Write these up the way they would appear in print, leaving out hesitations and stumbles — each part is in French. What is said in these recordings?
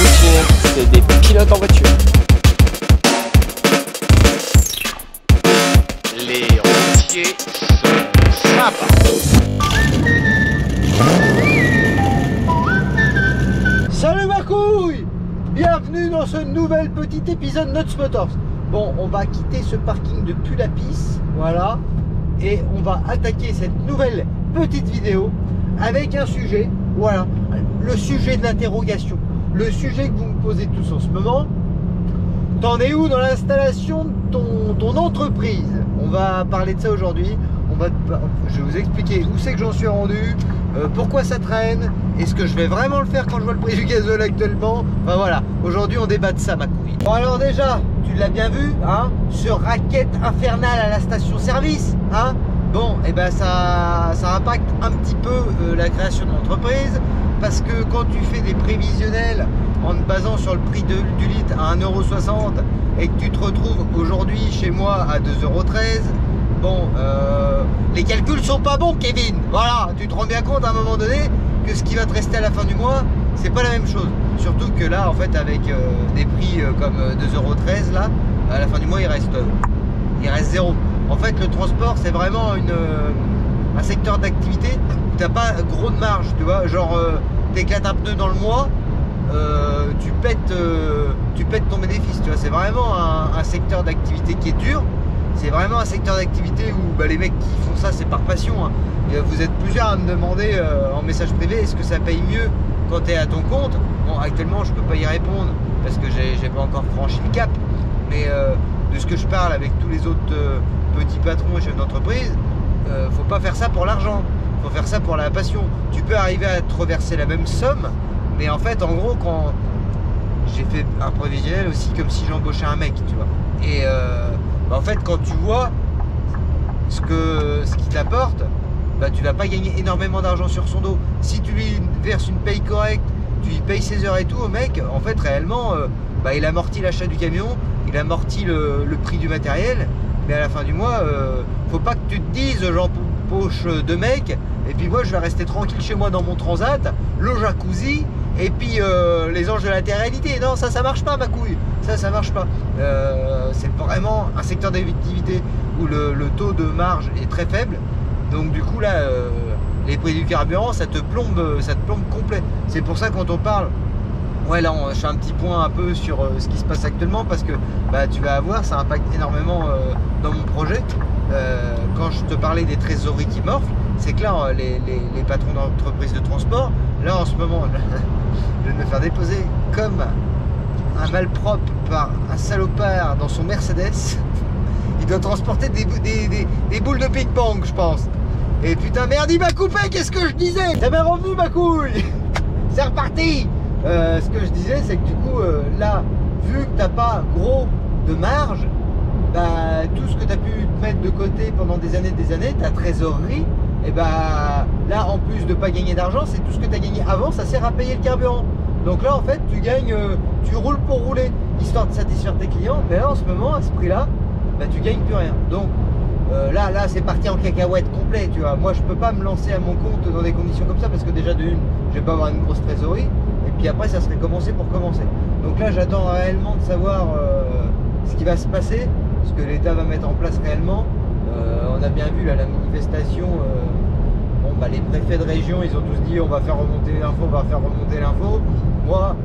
routiers, c'est des pilotes en voiture. Les routiers sont sympas. Salut ma couille! Bienvenue dans ce nouvel petit épisode Nuts Motors. Bon, on va quitter ce parking de Pulapis, voilà, et on va attaquer cette nouvelle petite vidéo avec un sujet, voilà, le sujet de l'interrogation, le sujet que vous me posez tous en ce moment. T'en es où dans l'installation de ton entreprise? On va parler de ça aujourd'hui. Je vais vous expliquer où c'est que j'en suis rendu, pourquoi ça traîne, est-ce que je vais vraiment le faire quand je vois le prix du gazole actuellement. Enfin voilà, aujourd'hui on débat de ça ma couille. Bon alors déjà, tu l'as bien vu, hein, ce racket infernal à la station-service, hein. Bon, et ben ça impacte un petit peu la création de l'entreprise, parce que quand tu fais des prévisionnels en te basant sur le prix du litre à 1,60 € et que tu te retrouves aujourd'hui chez moi à 2,13 €, bon, les calculs sont pas bons, Kevin. Voilà, tu te rends bien compte à un moment donné que ce qui va te rester à la fin du mois, c'est pas la même chose. Surtout que là, en fait, avec des prix comme 2,13 € là, à la fin du mois, il reste 0. En fait, le transport, c'est vraiment un secteur d'activité où t'as pas gros de marge, tu vois. Genre, t'éclates un pneu dans le mois, tu pètes ton bénéfice, tu vois. C'est vraiment un secteur d'activité qui est dur. C'est vraiment un secteur d'activité où bah, les mecs qui font ça, c'est par passion, hein. Et vous êtes plusieurs à me demander en message privé, est-ce que ça paye mieux quand tu es à ton compte? Bon, actuellement, je peux pas y répondre parce que j'ai pas encore franchi le cap. Mais de ce que je parle avec tous les autres petits patrons et chefs d'entreprise, faut pas faire ça pour l'argent. Faut faire ça pour la passion. Tu peux arriver à te reverser la même somme, mais en fait, en gros, quand j'ai fait un prévisionnel aussi comme si j'embauchais un mec, tu vois. Et en fait, quand tu vois ce qu'il t'apporte, bah, tu vas pas gagner énormément d'argent sur son dos. Si tu lui verses une paye correcte, tu lui payes ses heures et tout au mec, en fait, réellement, bah, il amortit l'achat du camion, il amortit le prix du matériel, mais à la fin du mois, faut pas que tu te dises, j'empoche deux mecs, et puis moi, je vais rester tranquille chez moi dans mon transat, le jacuzzi, et puis les anges de la télé-réalité. Non, ça marche pas ma couille, ça marche pas. C'est vraiment un secteur d'activité où le taux de marge est très faible, donc du coup là les prix du carburant ça te plombe complet. C'est pour ça quand on parle, ouais là je fais un petit point un peu sur ce qui se passe actuellement, parce que bah, tu vas avoir, ça impacte énormément dans mon projet. Quand je te parlais des trésoreries qui morflent, c'est que là les patrons d'entreprises de transport, là en ce moment je vais me faire déposer comme un malpropre par un salopard dans son Mercedes. Il doit transporter des boules de ping-pong, je pense. Et putain, merde, il m'a coupé, qu'est-ce que je disais? Ça m'est revenu ma couille. C'est reparti. Ce que je disais, c'est que du coup, là, vu que t'as pas gros de marge, bah, tout ce que tu as pu te mettre de côté pendant des années, ta trésorerie, et bah, là, en plus de pas gagner d'argent, c'est tout ce que tu as gagné avant, ça sert à payer le carburant. Donc là, en fait, tu gagnes, tu roules pour rouler, histoire de satisfaire tes clients. Mais là, en ce moment, à ce prix-là, bah, tu gagnes plus rien. Donc là, c'est parti en cacahuète complet, tu vois. Moi, je peux pas me lancer à mon compte dans des conditions comme ça, parce que déjà, de une, je vais pas avoir une grosse trésorerie. Et puis après, ça serait commencer pour commencer. Donc là, j'attends réellement de savoir ce qui va se passer, ce que l'État va mettre en place réellement. On a bien vu là, la manifestation. Bon, bah, les préfets de région, ils ont tous dit on va faire remonter l'info, Moi,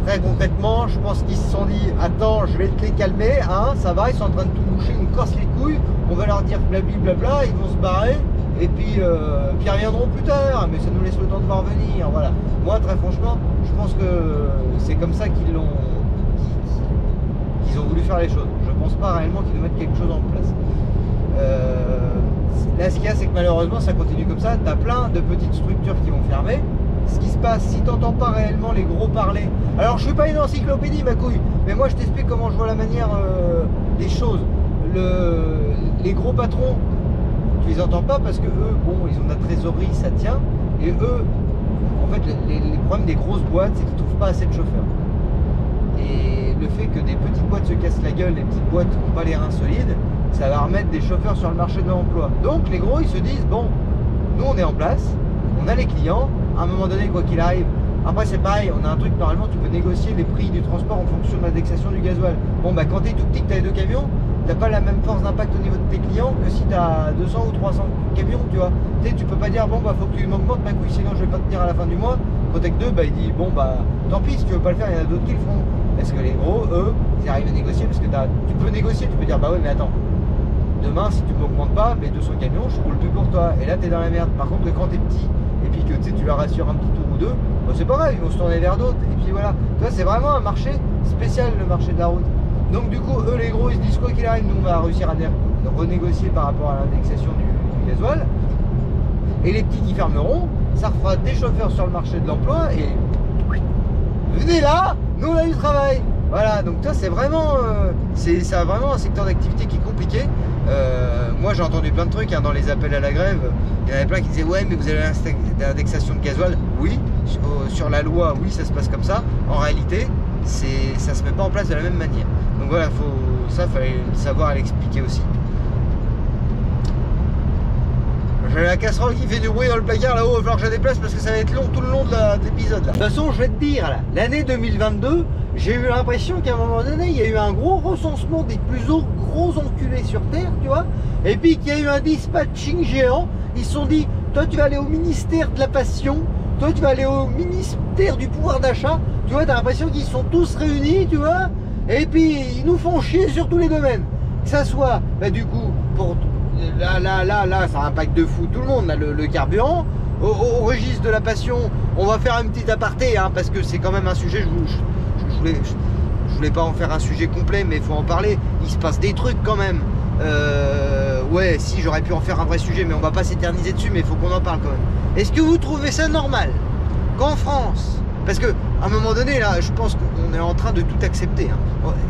très concrètement, je pense qu'ils se sont dit attends, je vais te les calmer, hein, ça va, ils sont en train de tout boucher, ils nous cassent les couilles, on va leur dire blablabla, ils vont se barrer, et puis ils reviendront plus tard, mais ça nous laisse le temps de voir venir, voilà. Moi, très franchement, je pense que c'est comme ça qu'ils ont voulu faire les choses. Je pense pas réellement qu'ils nous mettent quelque chose en place. Là, ce qu'il y a, c'est que malheureusement, ça continue comme ça. Tu as plein de petites structures qui vont fermer. Ce qui se passe, si tu n'entends pas réellement les gros parler. Alors, je suis pas une encyclopédie, ma couille, mais moi, je t'explique comment je vois la manière des choses. Les gros patrons, tu les entends pas parce que eux, bon, ils ont de la trésorerie, ça tient. Et eux, en fait, les problèmes des grosses boîtes, c'est qu'ils trouvent pas assez de chauffeurs. Et le fait que des petites boîtes se cassent la gueule, les petites boîtes n'ont pas les reins solides, ça va remettre des chauffeurs sur le marché de l'emploi. Donc les gros, ils se disent, bon, nous on est en place, on a les clients, à un moment donné, quoi qu'il arrive, Après c'est pareil, on a un truc, normalement tu peux négocier les prix du transport en fonction de l'indexation du gasoil. Bon bah quand t'es tout petit que t'as les deux camions, t'as pas la même force d'impact au niveau de tes clients que si t'as 200 ou 300 camions, tu vois. Tu peux pas dire bon bah faut que tu m'augmentes ma couille sinon je vais pas te tenir à la fin du mois. Quand t'es que deux, bah il dit bon bah tant pis si tu veux pas le faire, il y en a d'autres qui le feront. Parce que les gros, eux, ils arrivent à négocier parce que tu peux négocier, tu peux dire bah ouais mais attends, demain si tu m'augmentes pas, mes 200 camions, je roule plus pour toi. Et là t'es dans la merde. Par contre quand t'es petit et puis que tu leur rassures un petit tour ou deux, bah, c'est pas grave, ils vont se tourner vers d'autres. Et puis voilà, tu vois, c'est vraiment un marché spécial, le marché de la route. Donc du coup, eux les gros, ils se disent quoi qu'il arrive, nous on va réussir à renégocier par rapport à l'indexation du gasoil. Et les petits qui fermeront, ça refera des chauffeurs sur le marché de l'emploi et venez là, nous on a du travail. Voilà, donc toi c'est vraiment, ça a vraiment un secteur d'activité qui est compliqué. Moi j'ai entendu plein de trucs dans les appels à la grève. Il y en avait plein qui disaient ouais mais vous avez l'indexation de gasoil. Oui, sur la loi, oui ça se passe comme ça. En réalité, ça se met pas en place de la même manière. Donc voilà, fallait savoir l'expliquer aussi. J'ai la casserole qui fait du bruit dans le placard là-haut, il va falloir que je la déplace parce que ça va être long tout le long de l'épisode là. De toute façon, je vais te dire, l'année 2022, j'ai eu l'impression qu'à un moment donné, il y a eu un gros recensement des plus gros enculés sur Terre, tu vois, et puis qu'il y a eu un dispatching géant. Ils se sont dit, toi tu vas aller au ministère de la Passion, toi tu vas aller au ministère du pouvoir d'achat, tu vois, t'as l'impression qu'ils sont tous réunis, tu vois, et puis ils nous font chier sur tous les domaines. Que ça soit, bah, du coup, pour... Là, ça impacte de fou tout le monde, là, le carburant. Au registre de la Passion, on va faire un petit aparté, parce que c'est quand même un sujet, je voulais pas en faire un sujet complet, mais il faut en parler. Il se passe des trucs quand même. Ouais, si, j'aurais pu en faire un vrai sujet, mais on va pas s'éterniser dessus, mais il faut qu'on en parle quand même. Est-ce que vous trouvez ça normal qu'en France, parce que à un moment donné, là, je pense qu'on est en train de tout accepter.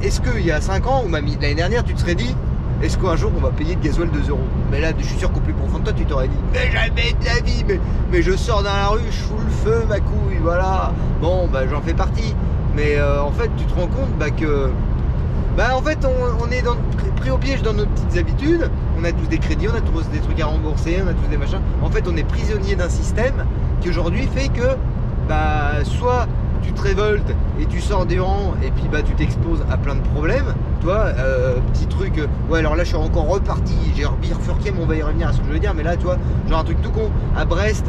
Est-ce qu'il y a 5 ans, ou même l'année dernière, tu te serais dit est-ce qu'un jour on va payer de gasoil 2 €? Mais là, je suis sûr qu'au plus profond de toi, tu t'aurais dit mais jamais de la vie, mais je sors dans la rue, je fous le feu, ma couille, voilà. Bon, bah j'en fais partie. Mais en fait, tu te rends compte que en fait, on est pris au piège dans nos petites habitudes. On a tous des crédits, on a tous des trucs à rembourser, on a tous des machins. En fait, on est prisonnier d'un système qui aujourd'hui fait que soit tu te révoltes et tu sors des rangs et puis tu t'exposes à plein de problèmes. Toi, petit truc, ouais alors là je suis encore reparti, j'ai bifurqué, mais on va y revenir à ce que je veux dire, mais là tu vois, genre un truc tout con, à Brest,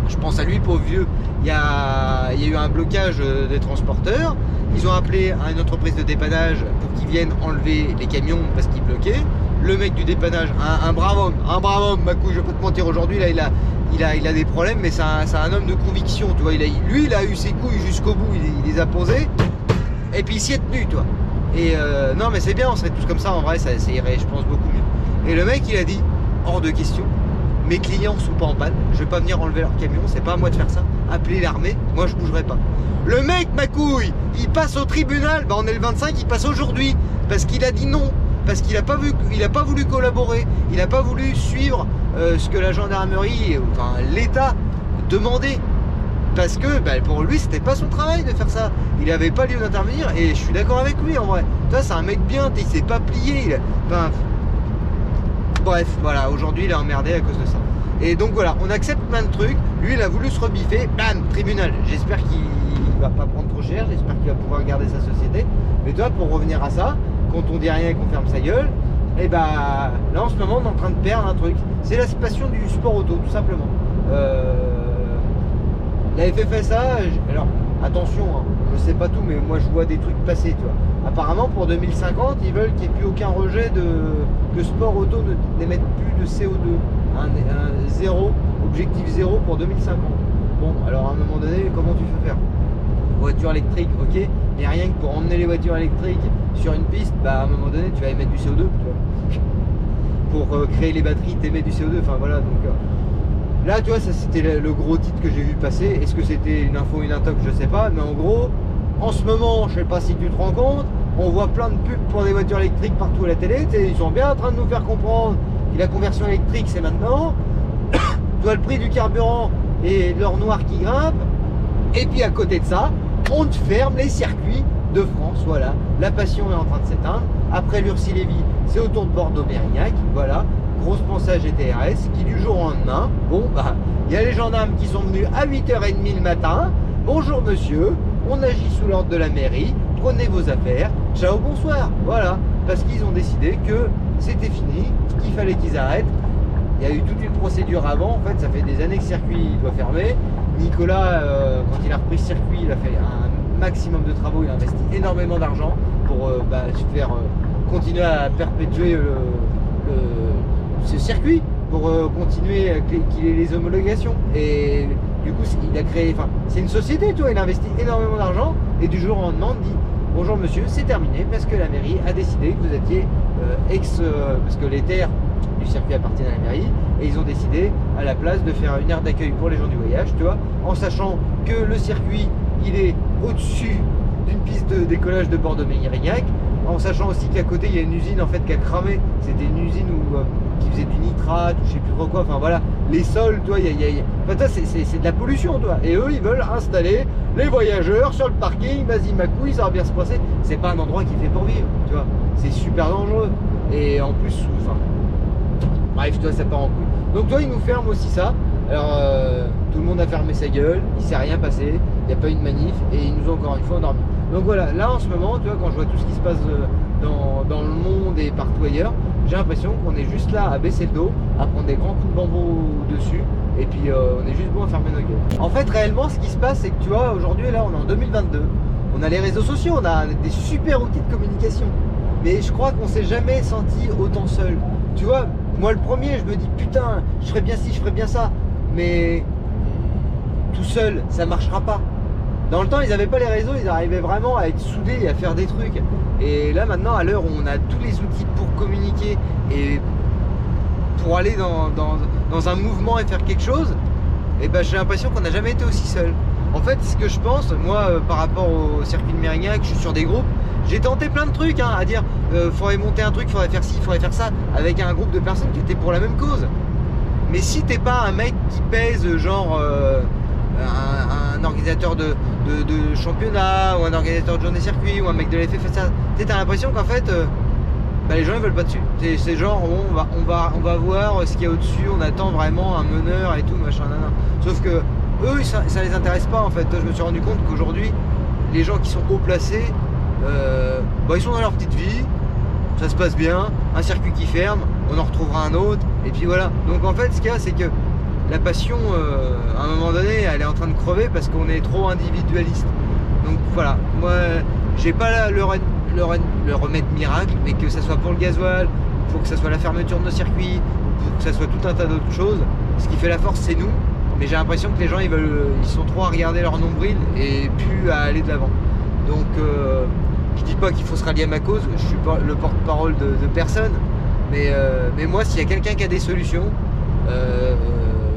je pense à lui pauvre vieux, il y a eu un blocage des transporteurs, ils ont appelé à une entreprise de dépannage pour qu'ils viennent enlever les camions parce qu'ils bloquaient. Le mec du dépannage, un brave homme, ma couille, je vais pas te mentir, aujourd'hui là il a des problèmes, mais c'est un homme de conviction, tu vois, lui il a eu ses couilles jusqu'au bout, il les a posées, et puis il s'y est tenu, toi. Et non mais c'est bien, on serait tous comme ça, en vrai, ça irait, je pense, beaucoup mieux. Et le mec il a dit, hors de question, mes clients sont pas en panne, je vais pas venir enlever leur camion, c'est pas à moi de faire ça, appelez l'armée, moi je bougerai pas. Le mec, ma couille, il passe au tribunal, on est le 25, il passe aujourd'hui, parce qu'il a dit non. Parce qu'il n'a pas voulu collaborer, il n'a pas voulu suivre ce que la gendarmerie, enfin l'État demandait. Parce que pour lui, c'était pas son travail de faire ça. Il n'avait pas lieu d'intervenir et je suis d'accord avec lui en vrai. Toi, c'est un mec bien, il s'est pas plié. Bref, voilà, aujourd'hui il est emmerdé à cause de ça. Et donc voilà, on accepte plein de trucs. Lui, il a voulu se rebiffer, bam, tribunal. J'espère qu'il va pas prendre trop cher, j'espère qu'il va pouvoir garder sa société. Mais toi, pour revenir à ça, quand on dit rien et qu'on ferme sa gueule, et là en ce moment on est en train de perdre un truc, c'est la passion du sport auto, tout simplement. La FFSA, alors attention, je sais pas tout, mais moi je vois des trucs passer, tu vois. Apparemment pour 2050, ils veulent qu'il n'y ait plus aucun rejet que sport auto n'émette plus de CO2, un zéro, objectif zéro pour 2050. Bon, alors à un moment donné, comment tu fais faire? Voiture électrique, ok, mais rien que pour emmener les voitures électriques sur une piste, à un moment donné tu vas émettre du CO2, tu vois. Pour créer les batteries, t'émets du CO2, enfin voilà, donc là tu vois, ça c'était le gros titre que j'ai vu passer. Est-ce que c'était une info, une intox, je sais pas, mais en gros, en ce moment, je sais pas si tu te rends compte, on voit plein de pubs pour des voitures électriques partout à la télé, ils sont bien en train de nous faire comprendre que la conversion électrique c'est maintenant. Tu vois le prix du carburant et l'or noir qui grimpe, et puis à côté de ça, on te ferme les circuits de France, voilà. La Passion est en train de s'éteindre. Après l'Ursi-Lévy, c'est autour de Bordeaux-Mérignac, voilà. Grosse pensée à GTRS qui du jour au lendemain, il y a les gendarmes qui sont venus à 8h30 le matin. bonjour monsieur, on agit sous l'ordre de la mairie, prenez vos affaires, ciao, bonsoir. Voilà, parce qu'ils ont décidé que c'était fini, qu'il fallait qu'ils arrêtent. Il y a eu toute une procédure avant, en fait, ça fait des années que le circuit doit fermer. Nicolas, quand il a repris ce circuit, il a fait un maximum de travaux, il a investi énormément d'argent pour faire continuer à perpétuer ce circuit, pour continuer qu'il ait les homologations. Et du coup, il a créé, enfin, c'est une société, toi, il a investi énormément d'argent et du jour au lendemain, on dit bonjour monsieur, c'est terminé parce que la mairie a décidé que vous étiez parce que les terres du circuit appartiennent à la mairie et ils ont décidé à la place de faire une aire d'accueil pour les gens du voyage, tu vois, en sachant que le circuit il est au-dessus d'une piste de décollage de Bordeaux-Mérignac, en sachant aussi qu'à côté il y a une usine en fait qui a cramé, c'était une usine qui faisait du nitrate ou je sais plus trop quoi, enfin voilà, les sols, toi, enfin, toi c'est de la pollution, toi, et eux ils veulent installer les voyageurs sur le parking, vas-y ma couille, ça va bien se passer, c'est pas un endroit qui fait pour vivre, tu vois, c'est super dangereux, et en plus, enfin, bref, toi ça part en couille. Donc toi il nous ferme aussi ça, alors tout le monde a fermé sa gueule, il s'est rien passé, il n'y a pas eu de manif, et ils nous ont encore une fois endormis. Donc voilà, là en ce moment, tu vois, quand je vois tout ce qui se passe dans le monde et partout ailleurs, j'ai l'impression qu'on est juste là à baisser le dos, à prendre des grands coups de bambou dessus, et puis on est juste bon à fermer nos gueules. En fait, réellement, ce qui se passe, c'est que tu vois, aujourd'hui, là, on est en 2022, on a les réseaux sociaux, on a des super outils de communication, mais je crois qu'on s'est jamais senti autant seul. Tu vois, moi le premier, je me dis, putain, je ferais bien ci, je ferais bien ça, mais tout seul, ça marchera pas. Dans le temps, ils n'avaient pas les réseaux, ils arrivaient vraiment à être soudés et à faire des trucs. Et là, maintenant, à l'heure où on a tous les outils pour communiquer et pour aller dans un mouvement et faire quelque chose, et ben, j'ai l'impression qu'on n'a jamais été aussi seul. En fait, ce que je pense, moi, par rapport au circuit de Mérignac, je suis sur des groupes, j'ai tenté plein de trucs, hein, à dire, faudrait monter un truc, faudrait faire ci, faudrait faire ça, avec un groupe de personnes qui étaient pour la même cause. Mais si t'es pas un mec qui pèse, genre... un organisateur de championnat ou un organisateur de journée circuit ou un mec de l'FF, t'as l'impression qu'en fait les gens ils veulent pas dessus. C'est genre on va voir ce qu'il y a au-dessus, on attend vraiment un meneur et tout machin nanana. Sauf que eux ça les intéresse pas en fait. Je me suis rendu compte qu'aujourd'hui les gens qui sont haut placés ils sont dans leur petite vie, ça se passe bien, un circuit qui ferme, on en retrouvera un autre et puis voilà. Donc en fait ce qu'il y a c'est que la passion, à un moment donné, elle est en train de crever parce qu'on est trop individualiste. Donc voilà, moi, j'ai pas le remède miracle, mais que ça soit pour le gasoil, pour que ça soit la fermeture de nos circuits, pour que ça soit tout un tas d'autres choses, ce qui fait la force, c'est nous. Mais j'ai l'impression que les gens, ils sont trop à regarder leur nombril et plus à aller de l'avant. Donc, je dis pas qu'il faut se rallier à ma cause, je suis pas le porte-parole de personne, mais moi, s'il y a quelqu'un qui a des solutions,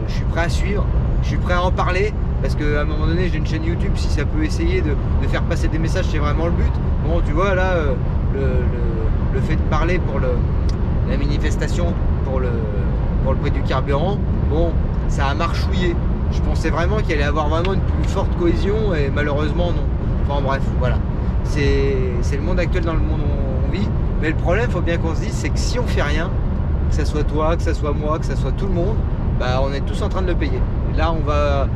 je suis prêt à suivre, je suis prêt à en parler parce qu'à un moment donné j'ai une chaîne YouTube, si ça peut essayer de faire passer des messages, c'est vraiment le but. Bon, tu vois là le fait de parler pour la manifestation pour le prix du carburant, bon, ça a marchouillé. Je pensais vraiment qu'il allait avoir vraiment une plus forte cohésion et malheureusement non. Enfin bref, voilà, c'est le monde actuel dans le monde où on vit. Mais le problème, faut bien qu'on se dise, c'est que si on fait rien, que ça soit toi, que ça soit moi, que ça soit tout le monde, on est tous en train de le payer. Là, on va,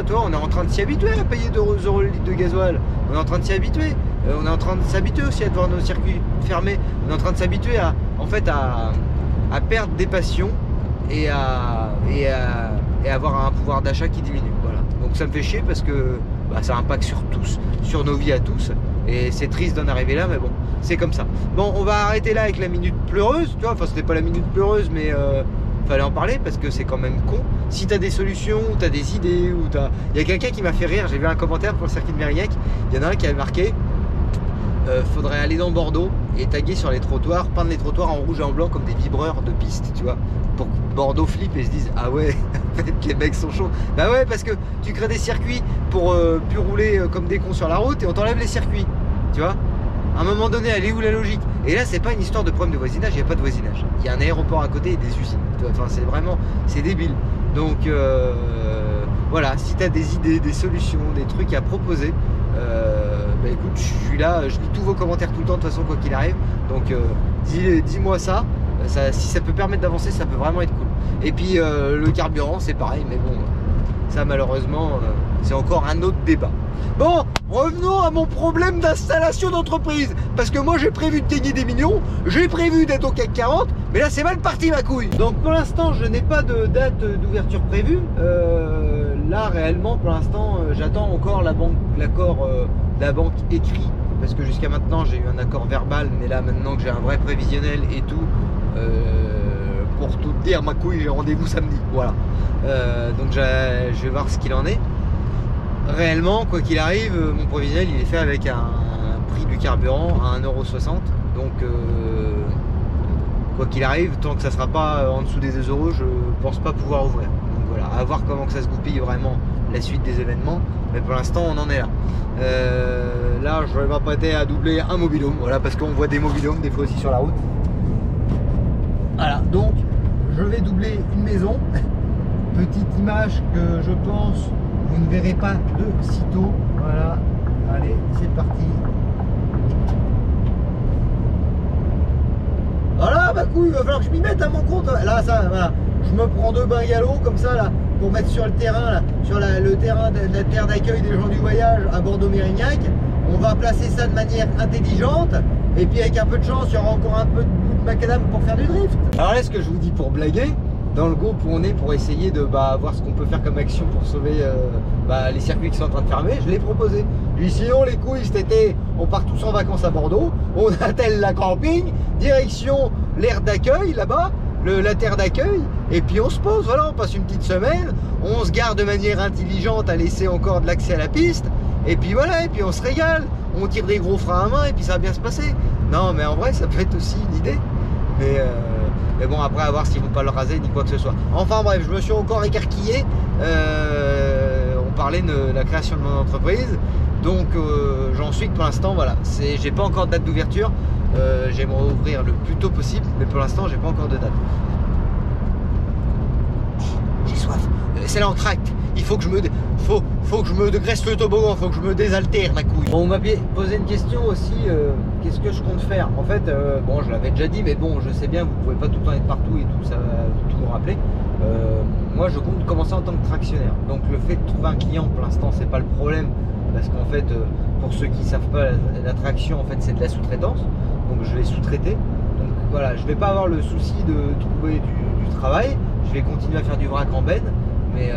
toi, on est en train de s'y habituer à payer 2 € le litre de gasoil. On est en train de s'y habituer. On est en train de s'habituer aussi à devoir nos circuits fermés. On est en train de s'habituer à perdre des passions et à avoir un pouvoir d'achat qui diminue. Voilà. Donc ça me fait chier parce que ça impacte sur tous, sur nos vies à tous. Et c'est triste d'en arriver là, mais bon, c'est comme ça. Bon, on va arrêter là avec la minute pleureuse, tu vois. Enfin, c'était pas la minute pleureuse, mais fallait en parler parce que c'est quand même con. Si t'as des solutions, ou t'as des idées, ou t'as... Il y a quelqu'un qui m'a fait rire, j'ai vu un commentaire pour le circuit de Mérignac. Il y en a un qui avait marqué faudrait aller dans Bordeaux et taguer sur les trottoirs, peindre les trottoirs en rouge et en blanc comme des vibreurs de piste, tu vois, pour que Bordeaux flippe et se dise ah ouais, en fait les mecs sont chauds. Bah ouais, parce que tu crées des circuits pour plus rouler comme des cons sur la route et on t'enlève les circuits, tu vois. À un moment donné, elle est où la logique? Et là, c'est pas une histoire de problème de voisinage, il n'y a pas de voisinage. Il y a un aéroport à côté et des usines. Enfin, c'est vraiment, c'est débile. Donc voilà, si tu as des idées, des solutions, des trucs à proposer, écoute, je suis là, je lis tous vos commentaires tout le temps, de toute façon, quoi qu'il arrive. Donc dis-moi ça, si ça peut permettre d'avancer, ça peut vraiment être cool. Et puis le carburant, c'est pareil, mais bon, ça malheureusement, c'est encore un autre débat. Bon, revenons à mon problème d'installation d'entreprise. Parce que moi j'ai prévu de gagner des millions, j'ai prévu d'être au CAC 40, mais là c'est mal parti ma couille. Donc pour l'instant je n'ai pas de date d'ouverture prévue. Là réellement pour l'instant j'attends encore l'accord de la banque écrit. Parce que jusqu'à maintenant j'ai eu un accord verbal, mais là maintenant que j'ai un vrai prévisionnel et tout, pour tout dire ma couille j'ai rendez-vous samedi. Voilà. Donc je vais voir ce qu'il en est. Réellement, quoi qu'il arrive, mon prévisionnel il est fait avec un prix du carburant à 1,60 €. Donc quoi qu'il arrive, tant que ça sera pas en dessous des 2 €, je pense pas pouvoir ouvrir. Donc voilà, à voir comment que ça se goupille vraiment la suite des événements. Mais pour l'instant on en est là. Là je vais m'apprêter à doubler un mobil-home, voilà, parce qu'on voit des mobil-homes des fois aussi sur la route. Voilà, donc je vais doubler une maison. Petite image que je pense vous ne verrez pas de sitôt. Voilà, allez, c'est parti. Voilà, ma couille, il va falloir que je m'y mette à mon compte. Là, ça, voilà, je me prends 2 bungalows comme ça, là, pour mettre sur le terrain, là, sur le terrain de la terre d'accueil des gens du voyage à Bordeaux-Mérignac. On va placer ça de manière intelligente. Et puis avec un peu de chance, il y aura encore un peu de bout de macadam pour faire du drift. Alors là, ce que je vous dis pour blaguer, dans le groupe où on est pour essayer de voir ce qu'on peut faire comme action pour sauver les circuits qui sont en train de fermer, je l'ai proposé. Puis sinon les couilles cet été, on part tous en vacances à Bordeaux, on attelle la camping, direction l'aire d'accueil là-bas, la terre d'accueil, et puis on se pose, voilà, on passe une petite semaine, on se garde de manière intelligente à laisser encore de l'accès à la piste, et puis voilà, et puis on se régale, on tire des gros freins à main et puis ça va bien se passer. Non mais en vrai ça peut être aussi une idée. Mais bon, après à voir s'ils vont pas le raser ni quoi que ce soit. Enfin bref, je me suis encore écarquillé. On parlait de la création de mon entreprise. Donc j'en suis que pour l'instant, voilà. J'ai pas encore de date d'ouverture. J'aimerais ouvrir le plus tôt possible, mais pour l'instant j'ai pas encore de date. J'ai soif. C'est l'entracte. Il faut que je me faut que je me dégraisse le toboggan, faut que je me désaltère ma couille. Bon, on m'a posé une question aussi, qu'est-ce que je compte faire? En fait, bon, je l'avais déjà dit, mais bon, je sais bien, vous pouvez pas tout le temps être partout et tout, ça va tout vous rappeler. Moi, je compte commencer en tant que tractionnaire. Donc, le fait de trouver un client, pour l'instant, c'est pas le problème, parce qu'en fait, pour ceux qui savent pas, la traction, en fait, c'est de la sous-traitance. Donc, je vais sous-traiter. Donc, voilà, je vais pas avoir le souci de trouver du travail. Je vais continuer à faire du vrac en benne, mais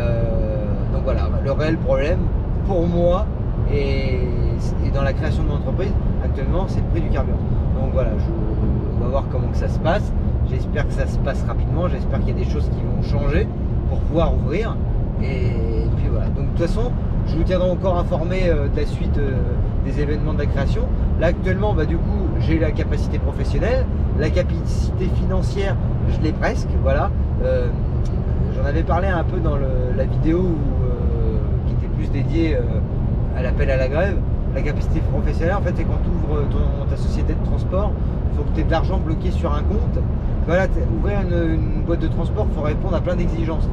donc voilà, le réel problème pour moi et dans la création de mon entreprise actuellement, c'est le prix du carburant. Donc voilà, on va voir comment que ça se passe. J'espère que ça se passe rapidement, j'espère qu'il y a des choses qui vont changer pour pouvoir ouvrir. Et puis voilà, donc de toute façon, je vous tiendrai encore informé de la suite des événements de la création. Là actuellement, du coup, j'ai la capacité professionnelle, la capacité financière, je l'ai presque, voilà. J'en avais parlé un peu dans la vidéo qui était plus dédiée à l'appel à la grève. La capacité professionnelle, en fait, c'est quand tu ouvres ta société de transport, il faut que tu aies de l'argent bloqué sur un compte. Voilà, ouvrir une boîte de transport, il faut répondre à plein d'exigences.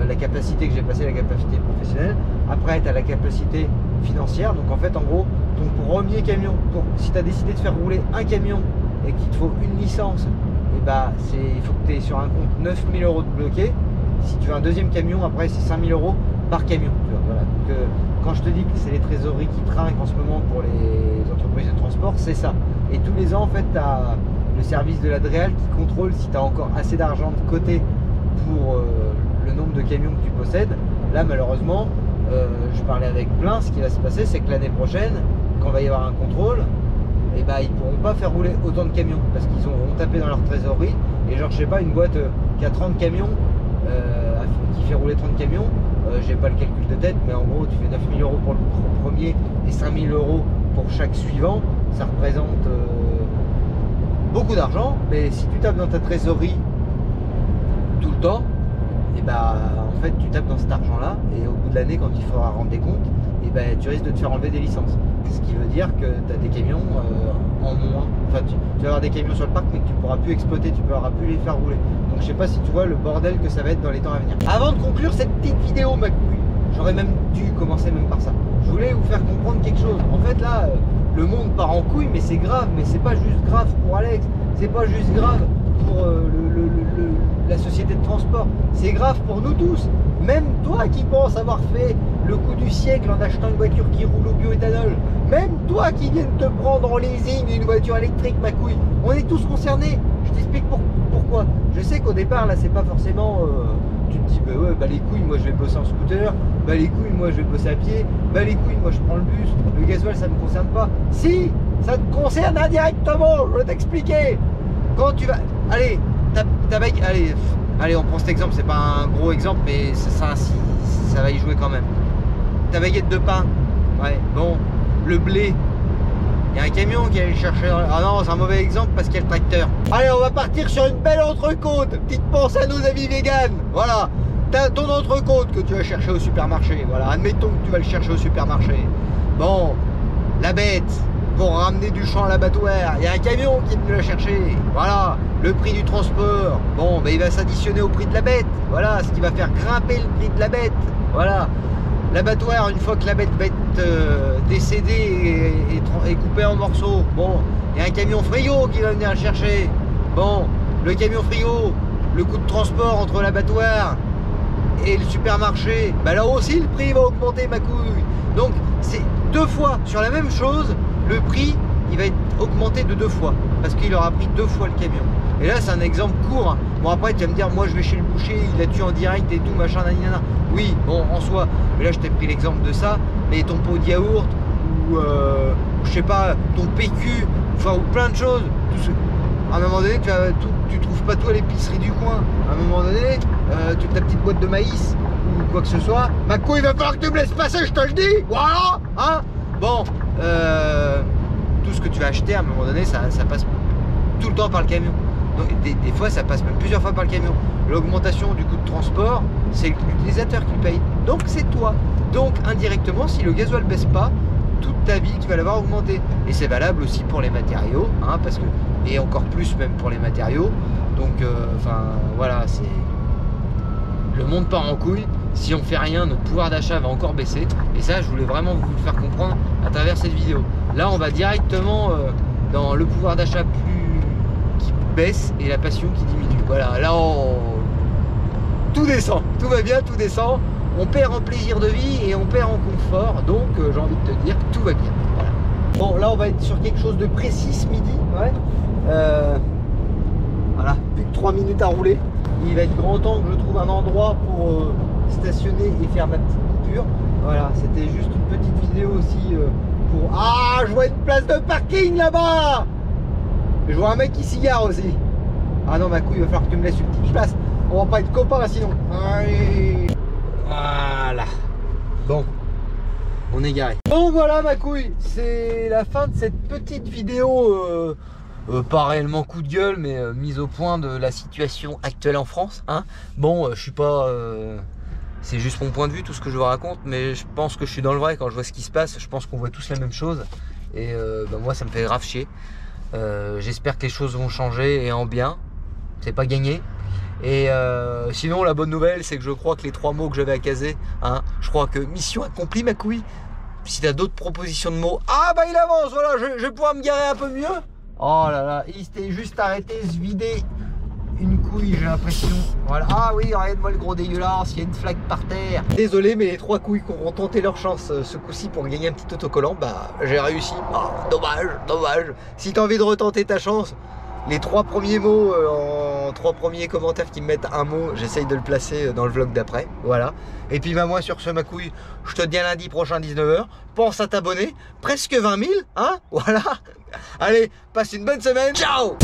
La capacité que j'ai passée, la capacité professionnelle. Après, tu as la capacité financière. Donc en fait, en gros, ton premier camion, si tu as décidé de faire rouler un camion et qu'il te faut une licence, et il faut que tu aies sur un compte 9 000 € de bloqué. Si tu veux un deuxième camion, après c'est 5 000 € par camion. Tu vois, voilà. Donc, quand je te dis que c'est les trésoreries qui trinquent en ce moment pour les entreprises de transport, c'est ça. Et tous les ans, en fait, tu as le service de l'Adréal qui contrôle si tu as encore assez d'argent de côté pour le nombre de camions que tu possèdes. Là, malheureusement, je parlais avec plein, ce qui va se passer, c'est que l'année prochaine, quand il va y avoir un contrôle, ils ne pourront pas faire rouler autant de camions parce qu'ils auront tapé dans leur trésorerie. Et genre, je sais pas, une boîte qui a 30 camions, qui fait rouler 30 camions, j'ai pas le calcul de tête, mais en gros tu fais 9 000 € pour le premier et 5 000 € pour chaque suivant. Ça représente beaucoup d'argent, mais si tu tapes dans ta trésorerie tout le temps, en fait tu tapes dans cet argent là et au bout de l'année, quand il faudra rendre des comptes, tu risques de te faire enlever des licences, ce qui veut dire que tu as des camions en moins. Enfin, tu vas avoir des camions sur le parc mais que tu pourras plus exploiter, tu pourras plus les faire rouler. Donc je sais pas si tu vois le bordel que ça va être dans les temps à venir. Avant de conclure cette petite vidéo, ma couille, j'aurais même dû commencer même par ça. Je voulais vous faire comprendre quelque chose. En fait là, le monde part en couille, mais c'est grave. Mais c'est pas juste grave pour Alex, c'est pas juste grave pour la société de transport, c'est grave pour nous tous. Même toi qui penses avoir fait le coup du siècle en achetant une voiture qui roule au bioéthanol. Même toi qui viens de te prendre en leasing une voiture électrique, ma couille, on est tous concernés. Je t'explique pourquoi. Je sais qu'au départ, là, c'est pas forcément... tu te dis, bah ouais, bah les couilles, moi je vais bosser en scooter, bah les couilles, moi je vais bosser à pied, bah les couilles, moi je prends le bus, le gasoil, ça ne me concerne pas. Si, ça te concerne indirectement, je vais t'expliquer. Quand tu vas... Allez, allez, on prend cet exemple, c'est pas un gros exemple, mais ça va y jouer quand même. Ta baguette de pain, ouais, bon, le blé, il y a un camion qui allait le chercher dans... Ah non, c'est un mauvais exemple parce qu'il y a le tracteur. Allez, on va partir sur une belle entrecôte. Petite pensée à nos amis véganes. Voilà, t'as ton entrecôte que tu vas chercher au supermarché. Voilà, admettons que tu vas le chercher au supermarché. Bon, la bête, pour ramener du champ à l'abattoir, il y a un camion qui est venu la chercher. Voilà, le prix du transport, bon, ben, il va s'additionner au prix de la bête. Voilà, ce qui va faire grimper le prix de la bête. Voilà. L'abattoir, une fois que la bête va être décédée et coupée en morceaux, bon, il y a un camion frigo qui va venir le chercher. Bon, le camion frigo, le coût de transport entre l'abattoir et le supermarché, bah là aussi le prix va augmenter, ma couille. Donc c'est 2 fois sur la même chose, le prix il va être augmenté de 2 fois parce qu'il aura pris 2 fois le camion. Et là c'est un exemple court. Bon après tu vas me dire, moi je vais chez le boucher, il a tué en direct et tout machin naninana. Oui, bon en soi, mais là je t'ai pris l'exemple de ça, mais ton pot de yaourt ou je sais pas, ton PQ, enfin ou plein de choses. À un moment donné, tu trouves pas tout à l'épicerie du coin. À un moment donné, ta petite boîte de maïs ou quoi que ce soit. Ma couille, il va falloir que tu me laisses passer, je te le dis. Voilà, hein. Bon, tout ce que tu vas acheter, à un moment donné, ça passe tout le temps par le camion. Donc des fois, ça passe même plusieurs fois par le camion. L'augmentation du coût de transport, c'est l'utilisateur qui le paye. Donc c'est toi. Donc indirectement, si le gasoil baisse pas, toute ta vie, tu vas l'avoir augmenté. Et c'est valable aussi pour les matériaux, hein, parce que, et encore plus même pour les matériaux. Donc, enfin, voilà, c'est... Le monde part en couille. Si on fait rien, notre pouvoir d'achat va encore baisser. Et ça, je voulais vraiment vous le faire comprendre à travers cette vidéo. Là, on va directement dans le pouvoir d'achat qui baisse et la passion qui diminue. Voilà, là, tout descend. Tout va bien, tout descend. On perd en plaisir de vie et on perd en confort, donc j'ai envie de te dire que tout va bien. Voilà. Bon, là on va être sur quelque chose de précis ce midi. Ouais. Voilà, plus que 3 minutes à rouler. Il va être grand temps que je trouve un endroit pour stationner et faire ma petite coupure. Voilà, c'était juste une petite vidéo aussi pour... Ah, je vois une place de parking là-bas. Je vois un mec qui s'égare aussi. Ah non, ma couille, il va falloir que tu me laisses une petite place. On va pas être copains sinon. Allez. Voilà. Bon, on est garé. Bon voilà ma couille, c'est la fin de cette petite vidéo, pas réellement coup de gueule, mais mise au point de la situation actuelle en France. Hein. Bon, je suis pas... c'est juste mon point de vue, tout ce que je vous raconte, mais je pense que je suis dans le vrai quand je vois ce qui se passe. Je pense qu'on voit tous la même chose. Et bah, moi ça me fait grave chier. J'espère que les choses vont changer et en bien. C'est pas gagné. Et sinon la bonne nouvelle c'est que je crois que les 3 mots que j'avais à caser, hein, je crois que mission accomplie ma couille. Si t'as d'autres propositions de mots, ah bah il avance, voilà, je vais pouvoir me garer un peu mieux. Oh là là, il s'était juste arrêté, se vider une couille, j'ai l'impression. Voilà, ah oui, regarde-moi le gros dégueulasse, il y a une flaque par terre. Désolé, mais les 3 couilles qui auront tenté leur chance ce coup-ci pour gagner un petit autocollant, bah j'ai réussi. Oh, dommage, dommage. Si t'as envie de retenter ta chance, les 3 premiers mots en 3 premiers commentaires qui me mettent un mot, j'essaye de le placer dans le vlog d'après. Voilà. Et puis bah moi sur ce ma couille, je te dis à lundi prochain 19h. Pense à t'abonner. Presque 20 000, hein. Voilà. Allez, passe une bonne semaine. Ciao.